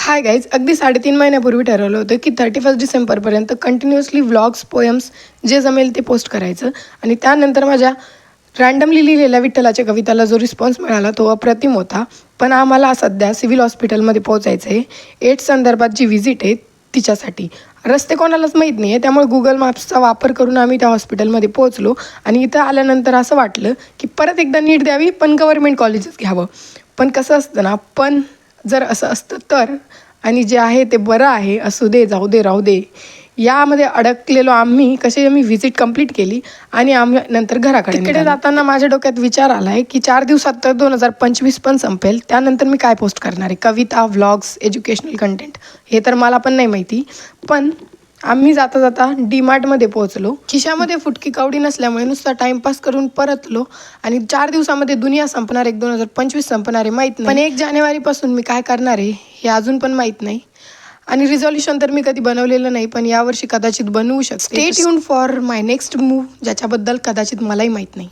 Hi guys, अगदी 3.5 महिन्यापूर्वी ठरवलं होतं की 31 डिसेंबरपर्यंत कंटिन्युअसली व्लॉग्स, पोएम्स जे जमेल ते पोस्ट करायचं. आणि त्यानंतर माझ्या रँडमली लिहिलेल्या विठ्ठलाच्या कविताला जो रिस्पॉन्स मिळाला तो अप्रतिम होता. पण आम्हाला सध्या सिव्हिल हॉस्पिटलमध्ये पोहोचायचं आहे. एड्स संदर्भात जी व्हिजिट आहे तिच्यासाठी. रस्ते कोणालाच माहीत नाही आहे, त्यामुळे गुगल मॅप्सचा वापर करून आम्ही त्या हॉस्पिटलमध्ये पोहोचलो. आणि इथं आल्यानंतर असं वाटलं की परत एकदा नीट द्यावी, पण गव्हर्मेंट कॉलेजेस घ्यावं. पण कसं असतं ना, पण जर असं असतं तर, आणि जे आहे ते बरं आहे, असू दे, जाऊ दे, राहू दे, यामध्ये अडकलेलो आम्ही व्हिजिट कंप्लीट केली आणि आम्ही नंतर घराकडे तिकडे जाताना माझ्या डोक्यात विचार आला आहे की 4 दिवसात तर 2025 पण संपेल. त्यानंतर मी काय पोस्ट करणार आहे? कविता, व्लॉग्स, एज्युकेशनल कंटेंट? हे तर मला पण नाही माहिती. पण आम्ही जाता जाता डीमार्टमध्ये पोहोचलो. खिशामध्ये फुटकी कवडी नसल्यामुळे नुसता टाइमपास करून परतलो. आणि 4 दिवसामध्ये दुनिया संपणार आहे, 2025 संपणार आहे माहीत नाही. पण 1 जानेवारीपासून मी काय करणार आहे हे अजून पण माहीत नाही. आणि रिझॉल्युशन तर मी कधी बनवलेलं नाही, पण यावर्षी कदाचित बनवू शकते. Stay tuned for my next move, ज्याच्याबद्दल कदाचित मलाही माहीत नाही.